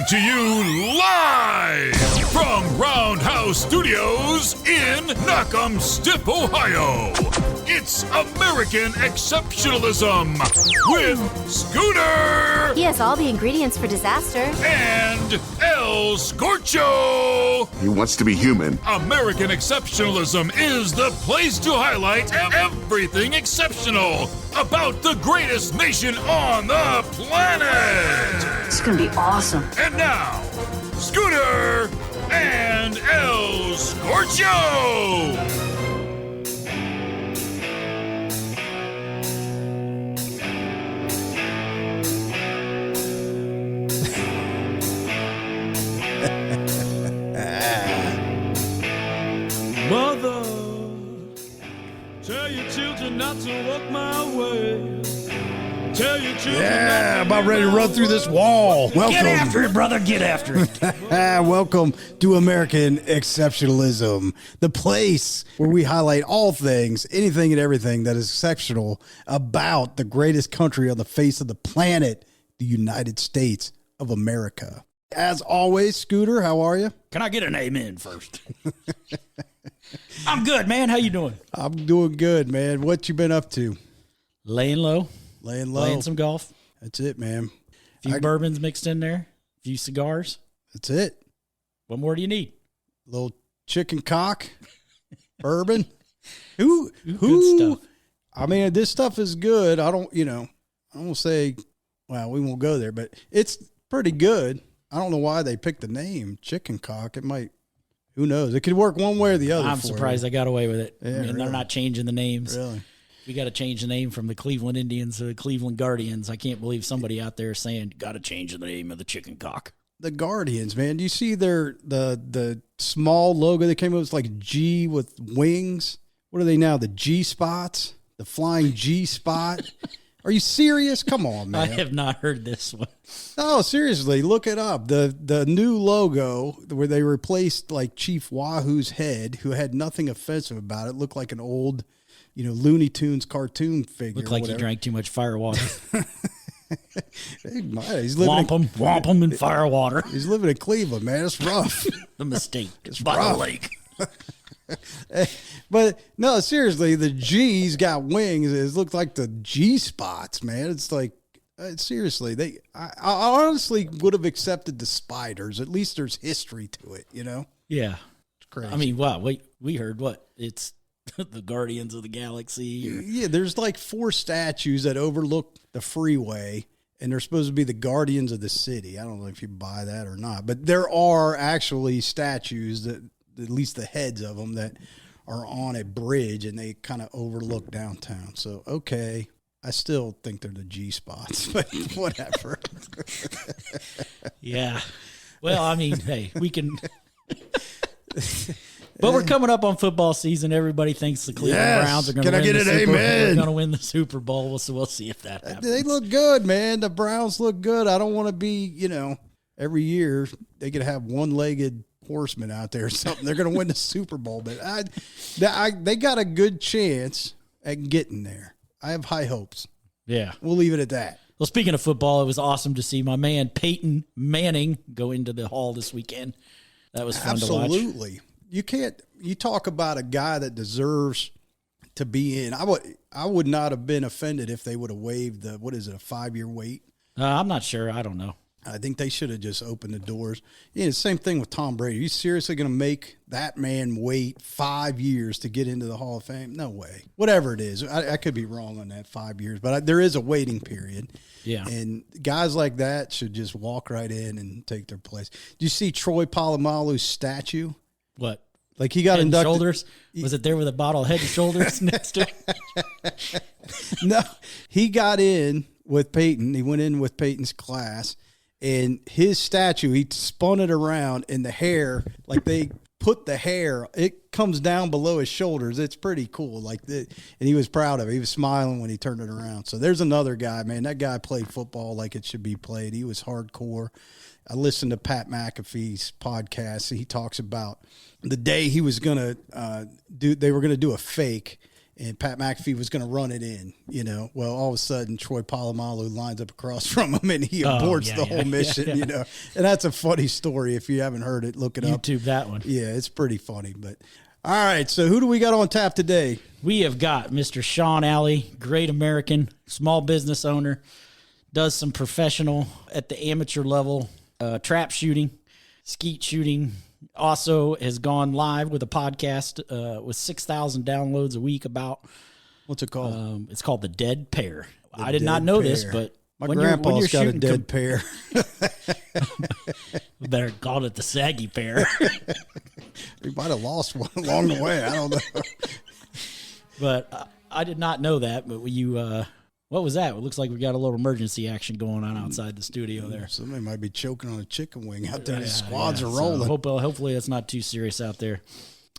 Coming to you live from Roundhouse Studios in Knock'em-Stiff, Ohio. It's American Exceptionalism with Scooter. He has all the ingredients for disaster. And El Scorcho. He wants to be human. American Exceptionalism is the place to highlight everything exceptional about the greatest nation on the planet. It's gonna be awesome. And now, Scooter and El Scorcho. Mother, tell your children not to walk my way. Tell your children Yeah, about ready to run through this wall. Welcome. Get after it, brother. Get after it. Welcome to American Exceptionalism, the place where we highlight all things, anything and everything that is exceptional about the greatest country on the face of the planet, the United States of America. As always, Scooter, how are you? Can I get an amen first? I'm good, man. How you doing? I'm doing good, man. What you been up to? Laying low. Laying low. Playing some golf. That's it, man. A few bourbons mixed in there. A few cigars. That's it. What more do you need? Little chicken cock, bourbon. Who? Good stuff. I mean, this stuff is good. I don't say, well, we won't go there, but it's pretty good. I don't know why they picked the name chicken cock. It might, who knows? It could work one way or the other. I'm surprised I got away with it. Yeah, I mean, really. they're not changing the names. Really? We got to change the name from the Cleveland Indians to the Cleveland Guardians. I can't believe somebody out there saying, got to change the name of the chicken cock. The Guardians, man. Do you see the small logo that came up? It's like G with wings. What are they now? The G spots? The flying G spot? Are you serious? Come on, man. I have not heard this one. No, seriously, look it up. The new logo where they replaced like Chief Wahoo's head, who had nothing offensive about it, looked like an old, Looney Tunes cartoon figure. Looked like he drank too much fire water. He's living Womp him in fire water. He's living in Cleveland, man. It's rough. The mistake. It's by rough. the lake. But no, seriously, the G's got wings. It looked like the G spots, man. It's like, seriously, I honestly would have accepted the spiders. At least there's history to it, Yeah. It's crazy. I mean, wow. We heard what? It's the Guardians of the Galaxy. Yeah, there's like 4 statues that overlook the freeway, and they're supposed to be the guardians of the city. I don't know if you buy that or not, but there are actually statues that, at least the heads of them, that are on a bridge and they kind of overlook downtown. So, okay, I still think they're the G spots, but whatever. Yeah. Well, I mean, hey, we can. But we're coming up on football season. Everybody thinks the Cleveland Browns are going to win the Super Bowl. They're going to win the Super Bowl. So we'll see if that happens. They look good, man. The Browns look good. I don't want to be, every year they could have one-legged horsemen out there or something. They're going to win the Super Bowl, but they got a good chance at getting there. I have high hopes. Yeah. We'll leave it at that. Well, speaking of football, it was awesome to see my man Peyton Manning go into the Hall this weekend. That was fun to watch. Absolutely. You talk about a guy that deserves to be in. I would not have been offended if they would have waived a 5-year wait. I'm not sure. I don't know. I think they should have just opened the doors. Yeah, the same thing with Tom Brady. Are you seriously going to make that man wait 5 years to get into the Hall of Fame? No way. Whatever it is. I could be wrong on that 5 years, but there is a waiting period. Yeah. And guys like that should just walk right in and take their place. Do you see Troy Polamalu's statue? What? Like he got Head and inducted. Shoulders? Was it there with a bottle of Head and Shoulders next to it? No, he got in with Peyton. He went in with Peyton's class, and his statue, he spun it around, and the hair, like they put the hair, it comes down below his shoulders. It's pretty cool. And he was proud of it. He was smiling when he turned it around. So there's another guy, man. That guy played football like it should be played. He was hardcore. I listened to Pat McAfee's podcast. He talks about the day he was going to they were going to do a fake, and Pat McAfee was going to run it in, Well, all of a sudden, Troy Polamalu lines up across from him, and he aborts the whole mission, And that's a funny story. If you haven't heard it, look it up. YouTube that one. Yeah, it's pretty funny. But all right, so who do we got on tap today? We have got Mr. Sean Alley, great American, small business owner, does some professional at the amateur level trap shooting, skeet shooting. Also has gone live with a podcast with 6,000 downloads a week about. What's it called? It's called The Dead Pair. I did not know this, but my grandpa's got a dead pair. We better call it the saggy pair. We might have lost one along the way. I don't know. But I did not know that. But you, what was that? It looks like we got a little emergency action going on outside the studio there. Somebody might be choking on a chicken wing out there. The squads are rolling. So hopefully it's not too serious out there.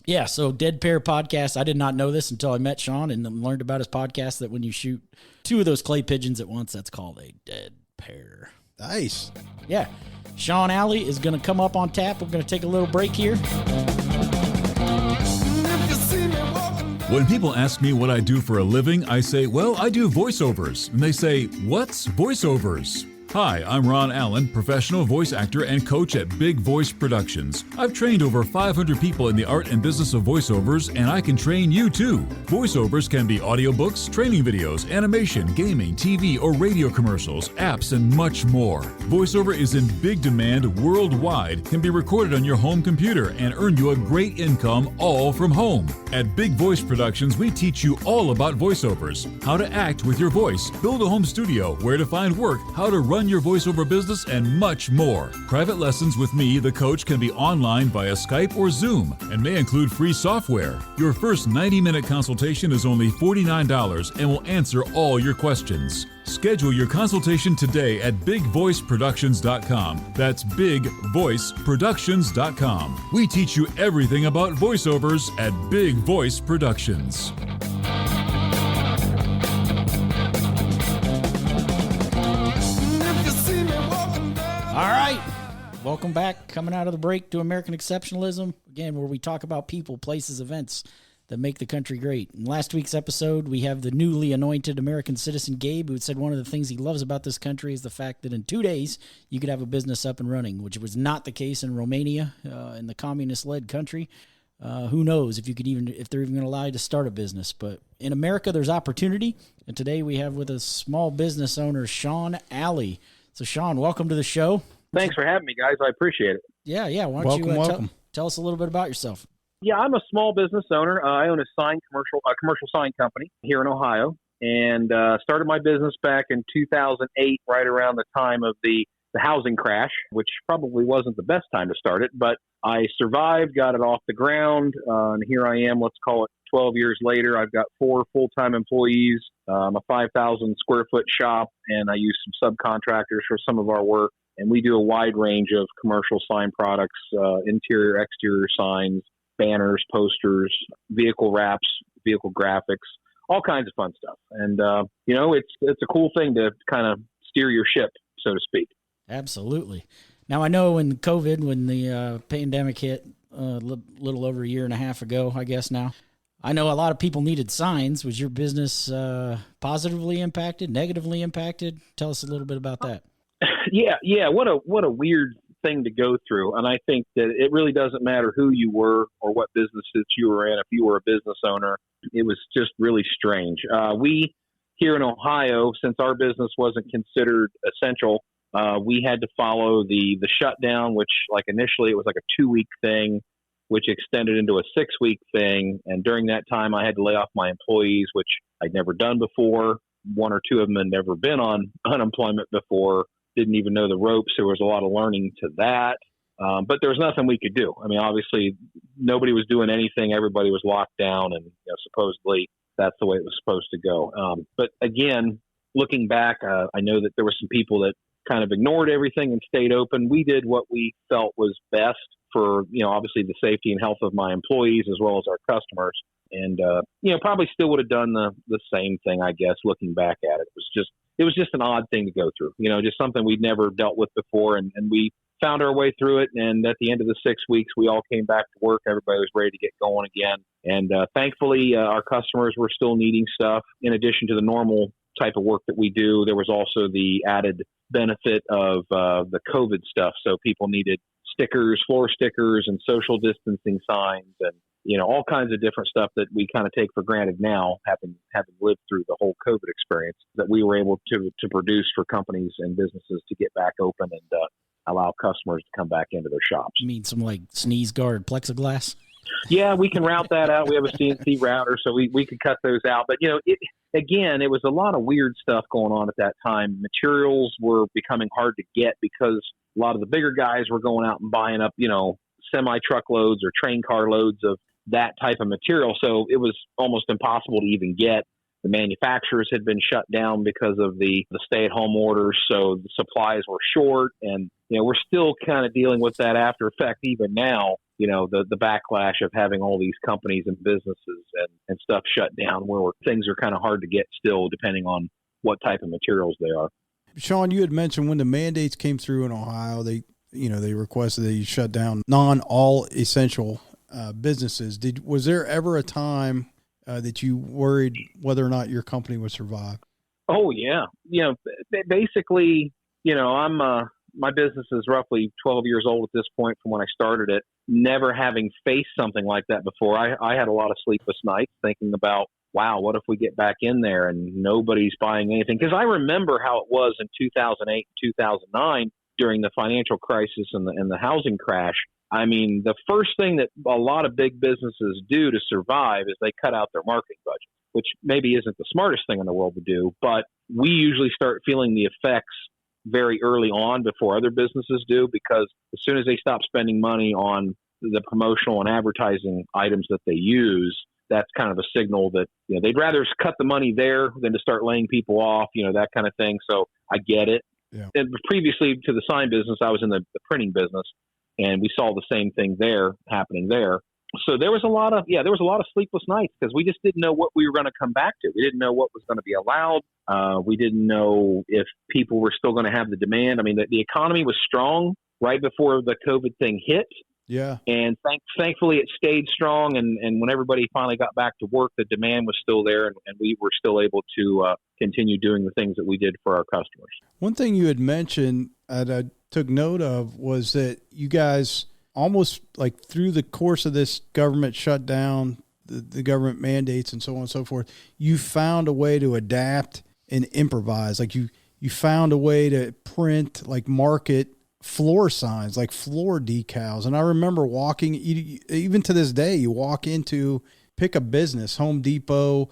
Yeah, so Dead Pair podcast. I did not know this until I met Sean and learned about his podcast, that when you shoot 2 of those clay pigeons at once, that's called a dead pair. Nice. Yeah. Sean Alley is going to come up on tap. We're going to take a little break here. When people ask me what I do for a living, I say, well, I do voiceovers. And they say, what's voiceovers? Hi, I'm Ron Allen, professional voice actor and coach at Big Voice Productions. I've trained over 500 people in the art and business of voiceovers, and I can train you too. Voiceovers can be audiobooks, training videos, animation, gaming, TV or radio commercials, apps, and much more. Voiceover is in big demand worldwide, can be recorded on your home computer, and earn you a great income all from home. At Big Voice Productions, we teach you all about voiceovers, how to act with your voice, build a home studio, where to find work, how to run your voiceover business, and much more. Private lessons with me, the coach, can be online via Skype or Zoom and may include free software. Your first 90-minute consultation is only $49 and will answer all your questions. Schedule your consultation today at bigvoiceproductions.com. That's bigvoiceproductions.com. We teach you everything about voiceovers at Big Voice Productions. All right. Welcome back. Coming out of the break to American Exceptionalism, again, where we talk about people, places, events that make the country great. In last week's episode, we have the newly anointed American citizen, Gabe, who said one of the things he loves about this country is the fact that in 2 days, you could have a business up and running, which was not the case in Romania, in the communist-led country. Who knows if they're even going to allow you to start a business. But in America, there's opportunity. And today we have with us small business owner Sean Alley. So, Sean, welcome to the show. Thanks for having me, guys. I appreciate it. Yeah. Why don't you tell us a little bit about yourself? Yeah, I'm a small business owner. I own a commercial sign company here in Ohio, and started my business back in 2008, right around the time of the housing crash, which probably wasn't the best time to start it, but I survived, got it off the ground, and here I am, let's call it 12 years later. I've got 4 full-time employees, a 5,000 square foot shop, and I use some subcontractors for some of our work. And we do a wide range of commercial sign products, interior, exterior signs, banners, posters, vehicle wraps, vehicle graphics, all kinds of fun stuff. And, it's a cool thing to kind of steer your ship, so to speak. Absolutely. Now, I know when the pandemic hit a little over a year and a half ago, I guess now, I know a lot of people needed signs. Was your business positively impacted, negatively impacted? Tell us a little bit about that. Yeah. What a weird thing to go through. And I think that it really doesn't matter who you were or what businesses you were in. If you were a business owner, it was just really strange. We here in Ohio, since our business wasn't considered essential, we had to follow the shutdown, which like initially it was like a 2-week thing, which extended into a 6-week thing. And during that time, I had to lay off my employees, which I'd never done before. 1 or 2 of them had never been on unemployment before, didn't even know the ropes. There was a lot of learning to that. But there was nothing we could do. I mean, obviously, nobody was doing anything. Everybody was locked down, and supposedly that's the way it was supposed to go. But again, looking back, I know that there were some people that kind of ignored everything and stayed open. We did what we felt was best for, obviously the safety and health of my employees as well as our customers. And, probably still would have done the same thing, I guess, looking back at it. It was just an odd thing to go through, just something we'd never dealt with before. And we found our way through it. And at the end of the 6 weeks, we all came back to work. Everybody was ready to get going again. And thankfully, our customers were still needing stuff. In addition to the normal type of work that we do, there was also the added benefit of the COVID stuff. So people needed stickers, floor stickers, and social distancing signs, and all kinds of different stuff that we kind of take for granted now, having lived through the whole COVID experience, that we were able to produce for companies and businesses to get back open and allow customers to come back into their shops. You mean some like sneeze guard plexiglass? Yeah, we can route that out. We have a CNC router, so we can cut those out. But, it was a lot of weird stuff going on at that time. Materials were becoming hard to get because a lot of the bigger guys were going out and buying up, semi-truckloads or train car loads of that type of material. So it was almost impossible to even get. The manufacturers had been shut down because of the stay-at-home orders, so the supplies were short. And, we're still kind of dealing with that after effect even now, the backlash of having all these companies and businesses and stuff shut down, where things are kind of hard to get still, depending on what type of materials they are. Sean, you had mentioned when the mandates came through in Ohio, they requested that you shut down all essential businesses. Was there ever a time that you worried whether or not your company would survive? Oh yeah. Basically, my business is roughly 12 years old at this point from when I started it. Never having faced something like that before, I had a lot of sleepless nights thinking about, wow, what if we get back in there and nobody's buying anything? Because I remember how it was in 2008 and 2009 during the financial crisis and the housing crash. I mean, the first thing that a lot of big businesses do to survive is they cut out their marketing budget, which maybe isn't the smartest thing in the world to do, but we usually start feeling the effects very early on before other businesses do, because as soon as they stop spending money on the promotional and advertising items that they use, that's kind of a signal that they'd rather cut the money there than to start laying people off, that kind of thing. So I get it. Yeah. And previously to the sign business, I was in the printing business, and we saw the same thing happening there. So there was a lot of sleepless nights because we just didn't know what we were going to come back to. We didn't know what was going to be allowed. We didn't know if people were still going to have the demand. I mean, the economy was strong right before the COVID thing hit. Yeah. And thankfully it stayed strong. And when everybody finally got back to work, the demand was still there, and we were still able to continue doing the things that we did for our customers. One thing you had mentioned that I took note of was that you guys almost like through the course of this government shutdown, the government mandates and so on and so forth, you found a way to adapt and improvise. Like you found a way to print, like market floor signs, like floor decals. And I remember walking, even to this day, you walk into, pick a business, Home Depot,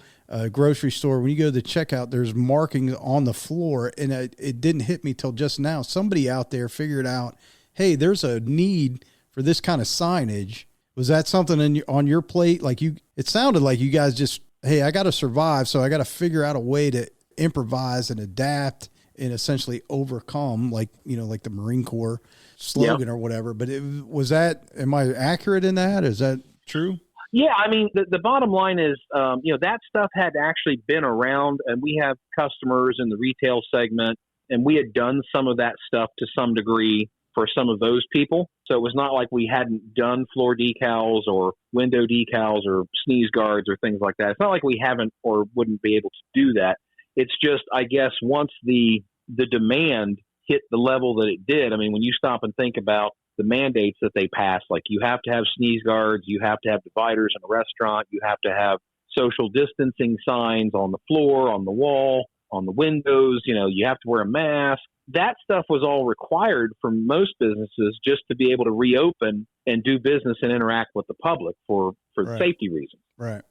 grocery store, when you go to the checkout, there's markings on the floor. And it didn't hit me till just now. Somebody out there figured out, hey, there's a need for this kind of signage. Was that something on your plate? Like it sounded like you guys just, hey, I got to survive, so I got to figure out a way to improvise and adapt and essentially overcome, like the Marine Corps slogan or whatever. But am I accurate in that? Is that true? Yeah, I mean, the bottom line is, that stuff had actually been around, and we have customers in the retail segment, and we had done some of that stuff to some degree for some of those people. So it was not like we hadn't done floor decals or window decals or sneeze guards or things like that. It's not like we haven't or wouldn't be able to do that. It's just, I guess, once the demand hit the level that it did, I mean, when you stop and think about the mandates that they passed, like you have to have sneeze guards, you have to have dividers in a restaurant, you have to have social distancing signs on the floor, on the wall, on the windows, you have to wear a mask. That stuff was all required for most businesses just to be able to reopen and do business and interact with the public for Right. safety reasons. Right.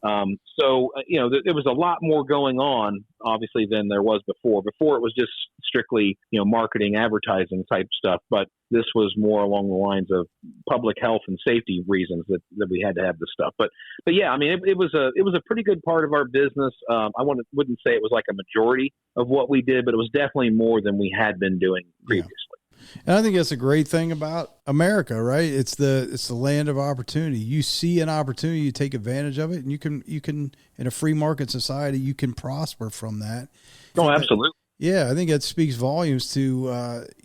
So, there was a lot more going on, obviously, than there was before. Before it was just strictly, marketing, advertising type stuff. But this was more along the lines of public health and safety reasons that we had to have this stuff. But yeah, I mean, it was a pretty good part of our business. I wouldn't say it was like a majority of what we did, but it was definitely more than we had been doing previously. Yeah. And I think that's a great thing about America, right? It's the land of opportunity. You see an opportunity, you take advantage of it, and you can in a free market society, you can prosper from that. Oh, absolutely. Yeah, I think that speaks volumes to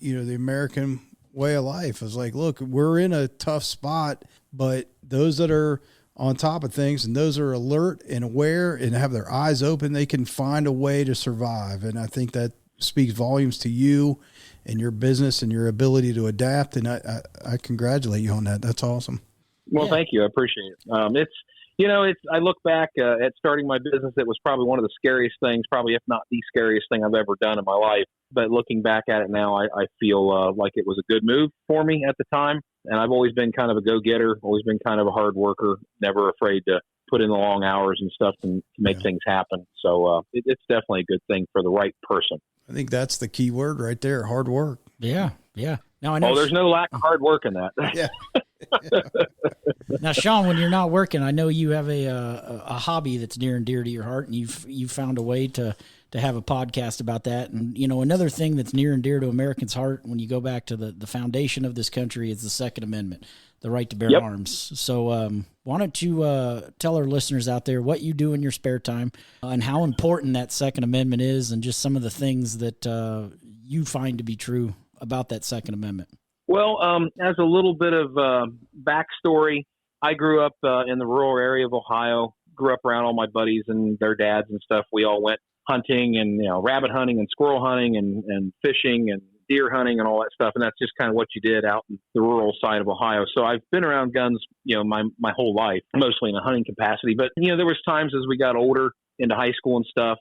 the American way of life. It's like, look, we're in a tough spot, but those that are on top of things, and those are alert and aware and have their eyes open, they can find a way to survive. And I think that speaks volumes to you and your business and your ability to adapt. And I congratulate you on that. That's awesome. Well, thank you. I appreciate it. I look back at starting my business. It was probably one of the scariest things, probably if not the scariest thing I've ever done in my life. But looking back at it now, I feel like it was a good move for me at the time. And I've always been kind of a go-getter, always been kind of a hard worker, never afraid to put in the long hours and stuff to make things happen. So it's definitely a good thing for the right person. I think that's the key word right there, hard work. Yeah, yeah. Now I know. Oh, there's no lack of hard work in that. Yeah. Now, Sean, when you're not working, I know you have a hobby that's near and dear to your heart, and you've found a way to have a podcast about that. And, another thing that's near and dear to Americans' heart when you go back to the foundation of this country is the Second Amendment, the right to bear arms. So why don't you tell our listeners out there what you do in your spare time and how important that Second Amendment is, and just some of the things that you find to be true about that Second Amendment. Well, as a little bit of backstory, I grew up in the rural area of Ohio, grew up around all my buddies and their dads and stuff. We all went hunting and, rabbit hunting and squirrel hunting and fishing and deer hunting and all that stuff. And that's just kind of what you did out in the rural side of Ohio. So I've been around guns, my whole life, mostly in a hunting capacity. But, there was times as we got older into high school and stuff,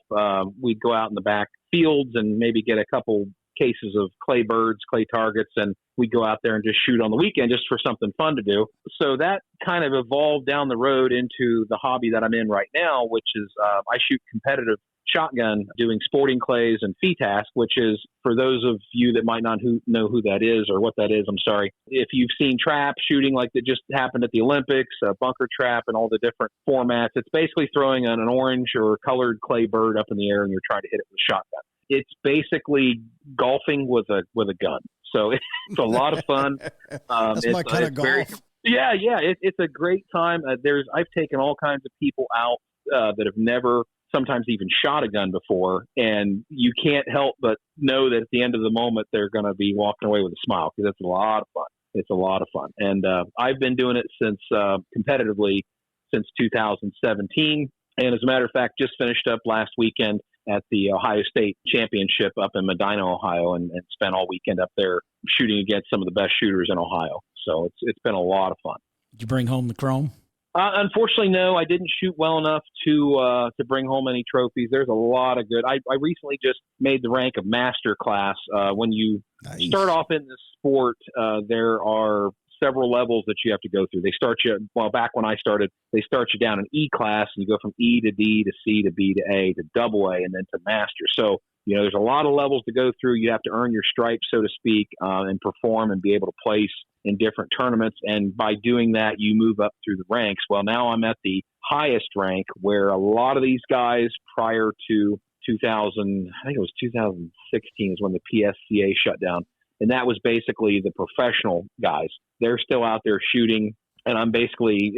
we'd go out in the back fields and maybe get a couple cases of clay birds, clay targets, and we go out there and just shoot on the weekend just for something fun to do. So that kind of evolved down the road into the hobby that I'm in right now, which is I shoot competitive shotgun doing sporting clays and FTASC, which is, for those of you that might not know who that is or what that is, I'm sorry. If you've seen trap shooting like that just happened at the Olympics, bunker trap and all the different formats, it's basically throwing an orange or colored clay bird up in the air and you're trying to hit it with a shotgun. It's basically golfing with a gun. So it's a lot of fun. That's my kind of golf. It's a great time. I've taken all kinds of people out that have never sometimes even shot a gun before, and you can't help but know that at the end of the moment they're going to be walking away with a smile, because it's a lot of fun. It's a lot of fun. And I've been doing it competitively since 2017. And as a matter of fact, just finished up last weekend at the Ohio State Championship up in Medina, Ohio, and spent all weekend up there shooting against some of the best shooters in Ohio. So it's been a lot of fun. Did you bring home the chrome? Unfortunately, no. I didn't shoot well enough to bring home any trophies. There's a lot of good. I recently just made the rank of master class. When you start off in this sport, there are several levels that you have to go through. They start you, back when I started, they start you down in E class, and you go from E to D to C to B to A to double A and then to master. So, there's a lot of levels to go through. You have to earn your stripes, so to speak, and perform and be able to place in different tournaments. And by doing that, you move up through the ranks. Well, now I'm at the highest rank, where a lot of these guys prior to 2016 is when the PSCA shut down. And that was basically the professional guys. They're still out there shooting. And it'd basically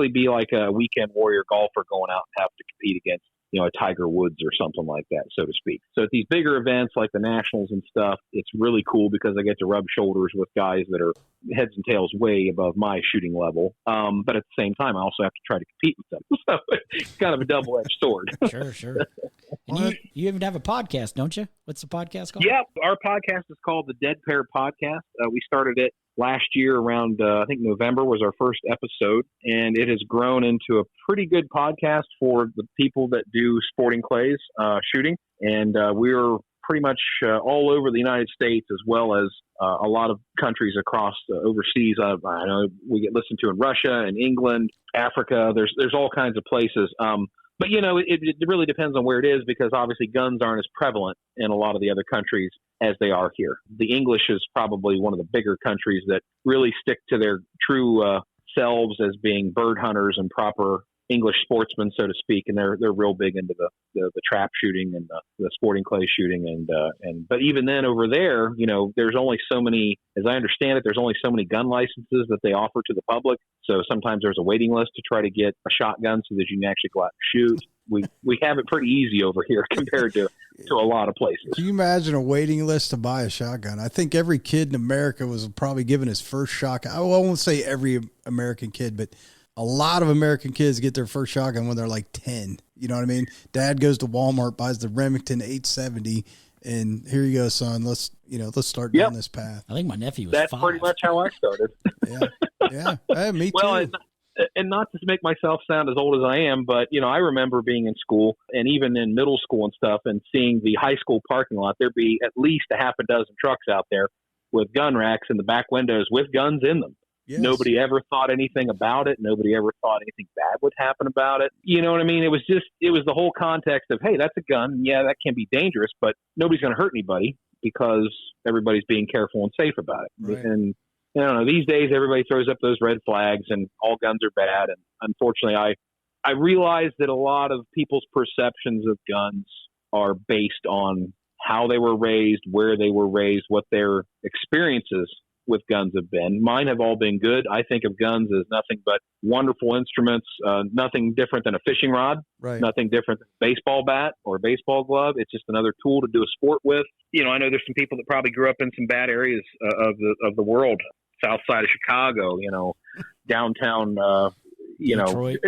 be like a weekend warrior golfer going out and have to compete against, a Tiger Woods or something like that, so to speak. So at these bigger events like the Nationals and stuff, it's really cool because I get to rub shoulders with guys that are heads and tails way above my shooting level. But at the same time, I also have to try to compete with them. So it's kind of a double-edged sword. Sure. And you even have a podcast, don't you? What's the podcast called? Yeah, our podcast is called the Dead Pair Podcast. We started it last year around, I think November was our first episode, and it has grown into a pretty good podcast for the people that do sporting clays shooting. And we're pretty much all over the United States, as well as a lot of countries across overseas. I know we get listened to in Russia and England, Africa. There's all kinds of places. But, it really depends on where it is, because obviously guns aren't as prevalent in a lot of the other countries as they are here. The English is probably one of the bigger countries that really stick to their true selves as being bird hunters and proper English sportsmen, so to speak, and they're real big into the trap shooting and the sporting clay shooting, but even then over there, there's only so many, as I understand it, there's only so many gun licenses that they offer to the public. So sometimes there's a waiting list to try to get a shotgun so that you can actually go out and shoot. We have it pretty easy over here compared to a lot of places. Can you imagine a waiting list to buy a shotgun? I think every kid in America was probably given his first shotgun. I won't say every American kid, but A lot of American kids get their first shotgun when they're like 10. You know what I mean? Dad goes to Walmart, buys the Remington 870, and here you go, son. Let's start down this path. I think my nephew was That's 5. pretty much how I started. Yeah. Hey, me Well, too. and not to make myself sound as old as I am, but, I remember being in school and even in middle school and stuff and seeing the high school parking lot. There'd be at least a half a dozen trucks out there with gun racks in the back windows with guns in them. Yes. Nobody ever thought anything about it. Nobody ever thought anything bad would happen about it. You know what I mean? It was the whole context of, hey, that's a gun. Yeah, that can be dangerous, but nobody's going to hurt anybody because everybody's being careful and safe about it. Right. And I don't know, these days everybody throws up those red flags and all guns are bad. And unfortunately, I realize that a lot of people's perceptions of guns are based on how they were raised, where they were raised, what their experiences with guns have been. Mine have all been good. I think of guns as nothing but wonderful instruments, nothing different than a fishing rod, right. Nothing different than a baseball bat or a baseball glove. It's just another tool to do a sport with. I know there's some people that probably grew up in some bad areas of the world, south side of Chicago, downtown, Detroit.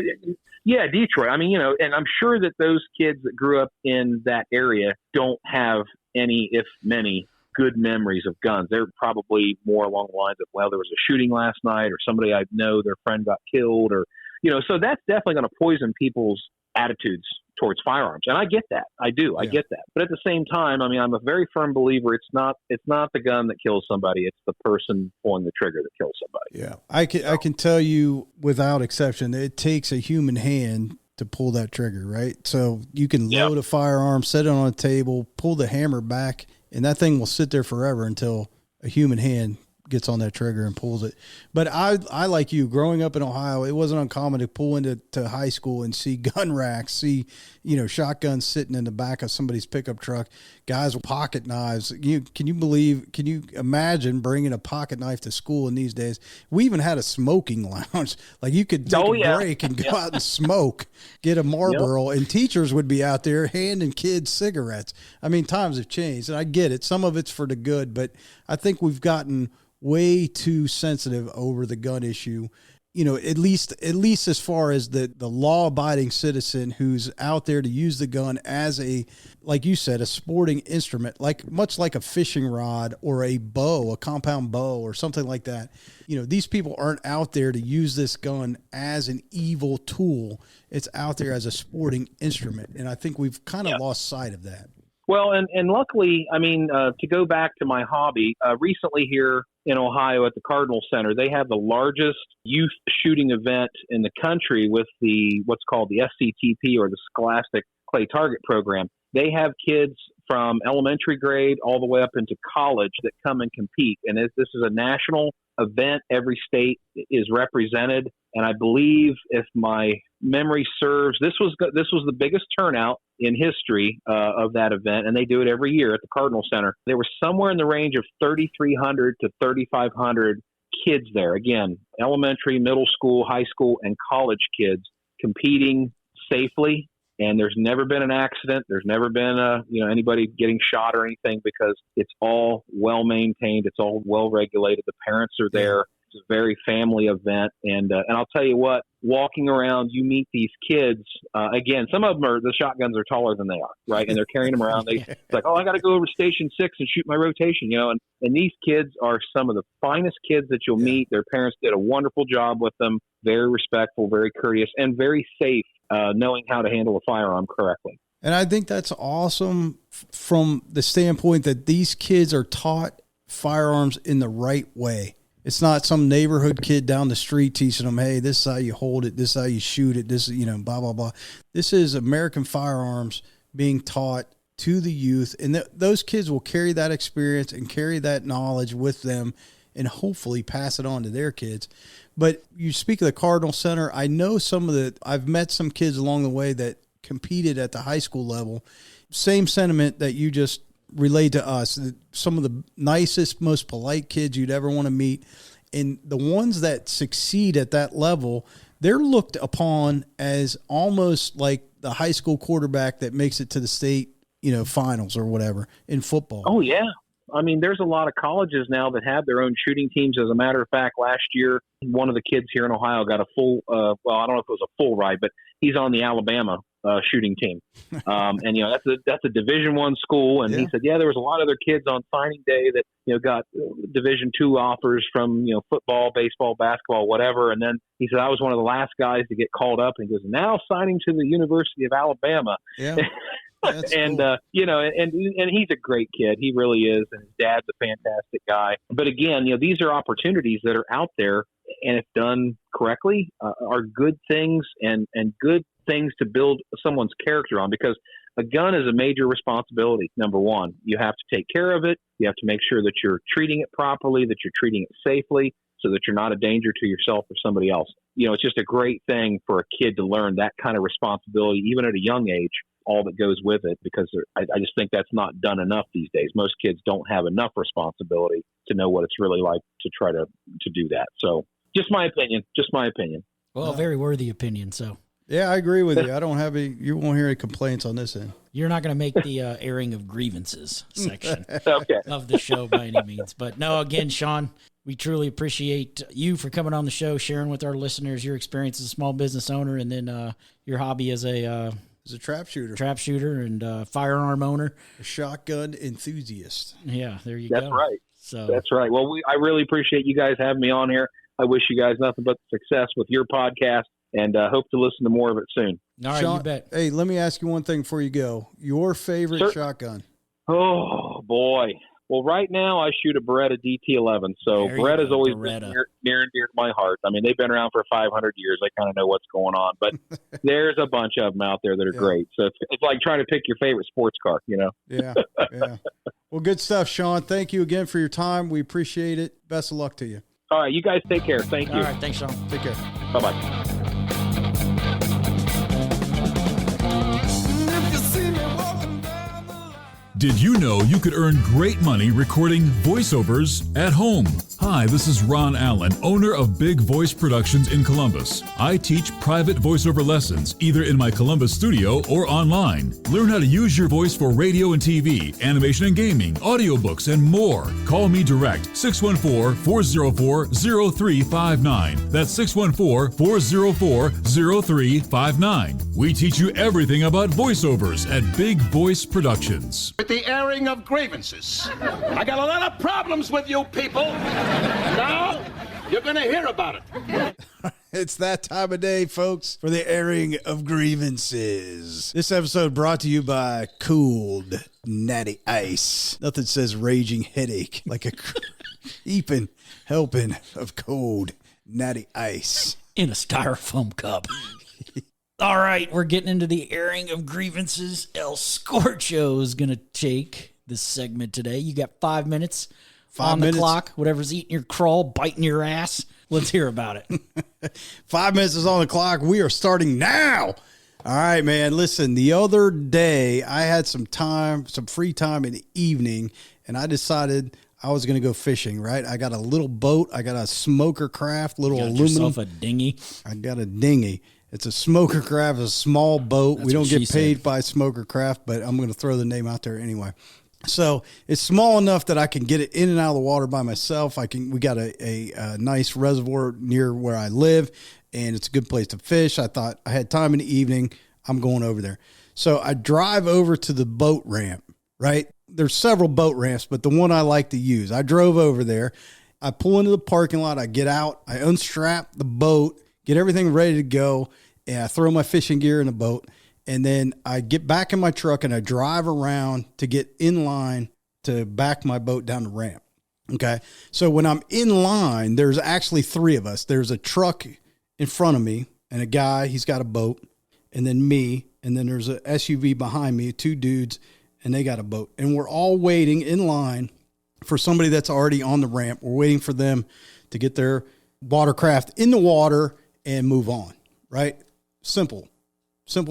Yeah, Detroit. I mean, and I'm sure that those kids that grew up in that area don't have any, if many, good memories of guns. They're probably more along the lines of, well, there was a shooting last night or somebody I know, their friend got killed or, so that's definitely going to poison people's attitudes towards firearms. And I get that. I do. I get that. But at the same time, I mean, I'm a very firm believer it's not the gun that kills somebody. It's the person pulling the trigger that kills somebody. Yeah. I can tell you without exception, it takes a human hand to pull that trigger, right? So you can load a firearm, set it on a table, pull the hammer back, and that thing will sit there forever until a human hand gets on that trigger and pulls it. But I like you, growing up in Ohio, it wasn't uncommon to pull into high school and see gun racks, see, shotguns sitting in the back of somebody's pickup truck, guys with pocket knives. Can you imagine bringing a pocket knife to school in these days? We even had a smoking lounge. Like you could take a break and go out and smoke, get a Marlboro, and teachers would be out there handing kids cigarettes. I mean, times have changed, and I get it. Some of it's for the good, but I think we've gotten way too sensitive over the gun issue, at least as far as the law-abiding citizen who's out there to use the gun as a, like you said, a sporting instrument, much like a fishing rod or a bow, a compound bow or something like that. These people aren't out there to use this gun as an evil tool. It's out there as a sporting instrument. And I think we've kind of lost sight of that. Well, and luckily, I mean, to go back to my hobby, recently here in Ohio at the Cardinal Center, they have the largest youth shooting event in the country with what's called the SCTP, or the Scholastic Clay Target Program. They have kids from elementary grade all the way up into college that come and compete. And this is a national event. Every state is represented. And I believe, if my memory serves, this was the biggest turnout in history of that event. And they do it every year at the Cardinal Center. There was somewhere in the range of 3,300 to 3,500 kids there. Again, elementary, middle school, high school, and college kids competing safely. And there's never been an accident. There's never been anybody getting shot or anything, because it's all well maintained. It's all well regulated. The parents are there. It's a very family event. And I'll tell you what, walking around, you meet these kids. Again, some of them the shotguns are taller than they are, right? And they're carrying them around. It's like, oh, I got to go over to Station 6 and shoot my rotation, And these kids are some of the finest kids that you'll meet. Their parents did a wonderful job with them. Very respectful, very courteous, and very safe, knowing how to handle a firearm correctly. And I think that's awesome from the standpoint that these kids are taught firearms in the right way. It's not some neighborhood kid down the street teaching them, hey, this is how you hold it, this is how you shoot it, this is, blah, blah, blah. This is American firearms being taught to the youth, and those kids will carry that experience and carry that knowledge with them and hopefully pass it on to their kids. But you speak of the Cardinal Center. I know I've met some kids along the way that competed at the high school level. Same sentiment that you just relayed to us. Some of the nicest, most polite kids you'd ever want to meet. And the ones that succeed at that level, they're looked upon as almost like the high school quarterback that makes it to the state, finals or whatever in football. Oh, yeah. I mean, there's a lot of colleges now that have their own shooting teams. As a matter of fact, last year, one of the kids here in Ohio got a full, well, I don't know if it was a full ride, but he's on the Alabama shooting team. And, that's a Division I school. And he said, there was a lot of other kids on signing day that, got Division II offers from, football, baseball, basketball, whatever. And then he said, I was one of the last guys to get called up. And he goes, now signing to the University of Alabama. Yeah. And, cool. And he's a great kid. He really is. And his dad's a fantastic guy. But again, these are opportunities that are out there, and if done correctly, are good things and good things to build someone's character on, because a gun is a major responsibility. Number one, you have to take care of it. You have to make sure that you're treating it properly, that you're treating it safely, so that you're not a danger to yourself or somebody else. It's just a great thing for a kid to learn that kind of responsibility, even at a young age, all that goes with it, because I just think that's not done enough these days. Most kids don't have enough responsibility to know what it's really like to try to do that. So just my opinion. Well, very worthy opinion. So yeah, I agree with you. I don't have you won't hear any complaints on this end. you're not going to make the airing of grievances section Okay. of the show by any means. But no, again, Sean, we truly appreciate you for coming on the show, sharing with our listeners your experience as a small business owner, and then your hobby as a trap shooter and firearm owner, a shotgun enthusiast. Yeah, there you That's go. right. So that's right. Well, I really appreciate you guys having me on here. I wish you guys nothing but success with your podcast, and hope to listen to more of it soon. All right, Sean, you bet. Hey, let me ask you one thing before you go. Your favorite shotgun? Oh, boy. Well, right now I shoot a Beretta DT11, so Beretta's always been near and dear to my heart. I mean, they've been around for 500 years. I kind of know what's going on, but there's a bunch of them out there that are great. So it's like trying to pick your favorite sports car, Yeah. Well, good stuff, Sean. Thank you again for your time. We appreciate it. Best of luck to you. All right, you guys take care. Thank you. All right, thanks, Sean. Take care. Bye-bye. Did you know you could earn great money recording voiceovers at home? Hi, this is Ron Allen, owner of Big Voice Productions in Columbus. I teach private voiceover lessons either in my Columbus studio or online. Learn how to use your voice for radio and TV, animation and gaming, audiobooks, and more. Call me direct, 614-404-0359. That's 614-404-0359. We teach you everything about voiceovers at Big Voice Productions. With the airing of grievances. I got a lot of problems with you people. Now, you're going to hear about it. It's that time of day, folks, for the airing of grievances. This episode brought to you by Cooled Natty Ice. Nothing says raging headache like a heaping helping of cold Natty Ice. In a styrofoam cup. All right, we're getting into the airing of grievances. El Scorcho is going to take this segment today. You got 5 minutes on the clock. Whatever's eating your crawl, biting your ass. Let's hear about it. 5 minutes is on the clock. We are starting now. All right, man. Listen, the other day I had some free time in the evening, and I decided I was going to go fishing, right? I got a little boat. I got a smoker craft, little you got aluminum. Yourself a dinghy. I got a dinghy. It's a smoker craft, a small boat. We don't get paid by smoker craft, but I'm going to throw the name out there anyway. So it's small enough that I can get it in and out of the water by myself. We got a nice reservoir near where I live, and it's a good place to fish. I thought I had time in the evening. I'm going over there. So I drive over to the boat ramp, right? There's several boat ramps, but the one I like to use. I drove over there. I pull into the parking lot. I get out. I unstrap the boat, get everything ready to go, and I throw my fishing gear in the boat, and then I get back in my truck and I drive around to get in line to back my boat down the ramp. Okay. So when I'm in line, there's actually three of us. There's a truck in front of me and a guy, he's got a boat, and then me, and then there's a SUV behind me, two dudes, and they got a boat. And we're all waiting in line for somebody that's already on the ramp. We're waiting for them to get their watercraft in the water and move on, right? Simple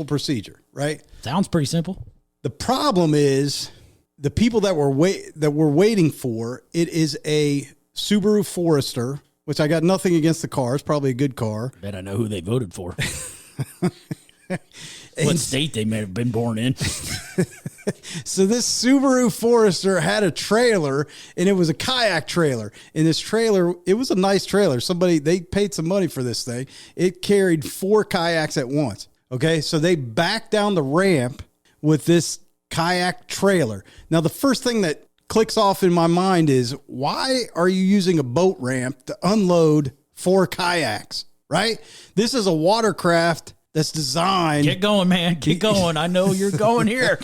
procedure, right? Sounds pretty simple. The problem is the people that we're waiting for. It is a Subaru Forester, which I got nothing against the car. It's probably a good car. Bet I know who they voted for. What state they may have been born in. So this Subaru Forester had a trailer, and it was a kayak trailer. And this trailer, it was a nice trailer. They paid some money for this thing. It carried 4 kayaks at once. Okay, so they backed down the ramp with this kayak trailer. Now, the first thing that clicks off in my mind is, why are you using a boat ramp to unload 4 kayaks, right? This is a watercraft that's designed. Get going, man. Get going. I know you're going here.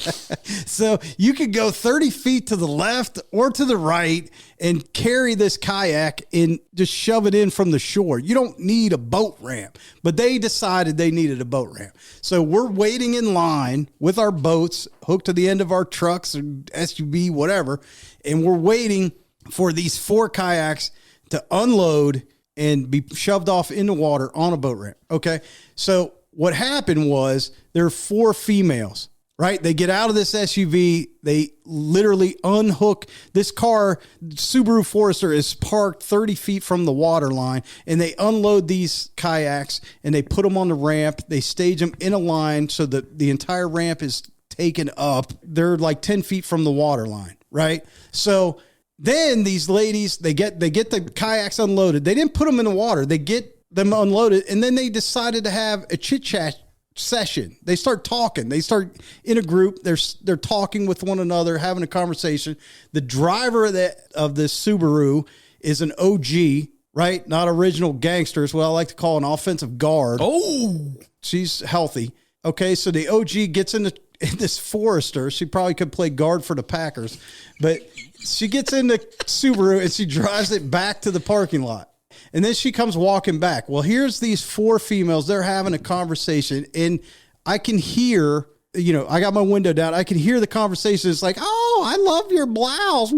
So you could go 30 feet to the left or to the right and carry this kayak and just shove it in from the shore. You don't need a boat ramp, but they decided they needed a boat ramp. So we're waiting in line with our boats hooked to the end of our trucks or SUV, whatever. And we're waiting for these 4 kayaks to unload and be shoved off in the water on a boat ramp. Okay. So what happened was there are 4 females, right? They get out of this SUV. They literally unhook this car. Subaru Forester is parked 30 feet from the water line, and they unload these kayaks and they put them on the ramp. They stage them in a line so that the entire ramp is taken up. They're like 10 feet from the water line, right? So then these ladies, they get the kayaks unloaded. They didn't put them in the water. They get them unloaded, and then they decided to have a chit chat session. They start talking. They start in a group. They're talking with one another, having a conversation. The driver of this Subaru is an OG, right? Not original gangsters. What I like to call an offensive guard. Oh, she's healthy. Okay, so the OG gets in this Forester. She probably could play guard for the Packers, but she gets in the Subaru and she drives it back to the parking lot. And then she comes walking back. Well, here's these 4 females. They're having a conversation, and I can hear, I got my window down. I can hear the conversation. It's like, oh, I love your blouse.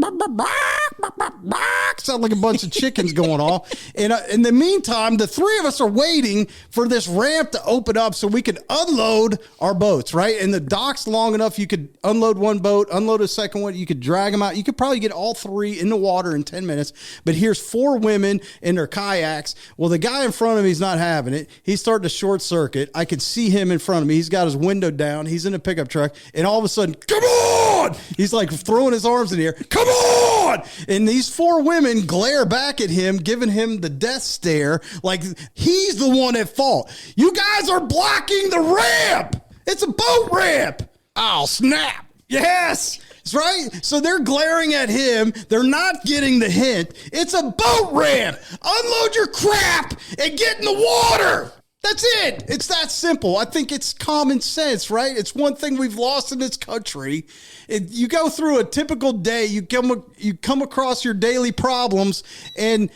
Sound like a bunch of chickens going off. And in the meantime, the 3 of us are waiting for this ramp to open up so we can unload our boats, right? And the dock's long enough. You could unload one boat, unload a second one. You could drag them out. You could probably get all 3 in the water in 10 minutes. But here's 4 women in their kayaks. Well, the guy in front of me is not having it. He's starting to short circuit. I can see him in front of me. He's got his window down. He's in a pickup truck. And all of a sudden, come on! He's like throwing his arms in the air. Come on! And these 4 women glare back at him, giving him the death stare like he's the one at fault. You guys are blocking the ramp. It's a boat ramp. Oh, snap. Yes. That's right. So they're glaring at him. They're not getting the hint. It's a boat ramp. Unload your crap and get in the water. That's it. It's that simple. I think it's common sense, right? It's one thing we've lost in this country. You go through a typical day, you come across your daily problems, and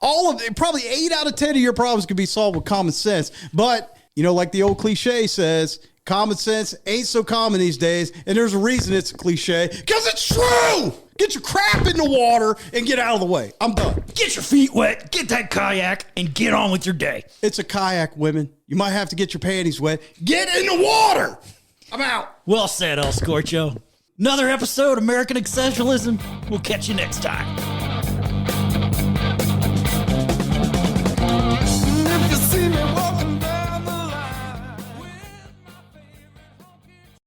all of it, probably 8 out of 10 of your problems could be solved with common sense. But, like the old cliche says, common sense ain't so common these days, and there's a reason it's a cliche, because it's true. Get your crap in the water and get out of the way. I'm done. Get your feet wet, get that kayak, and get on with your day. It's a kayak, women. You might have to get your panties wet. Get in the water. I'm out. Well said, El Scorcho. Another episode of American Exceptionalism. We'll catch you next time.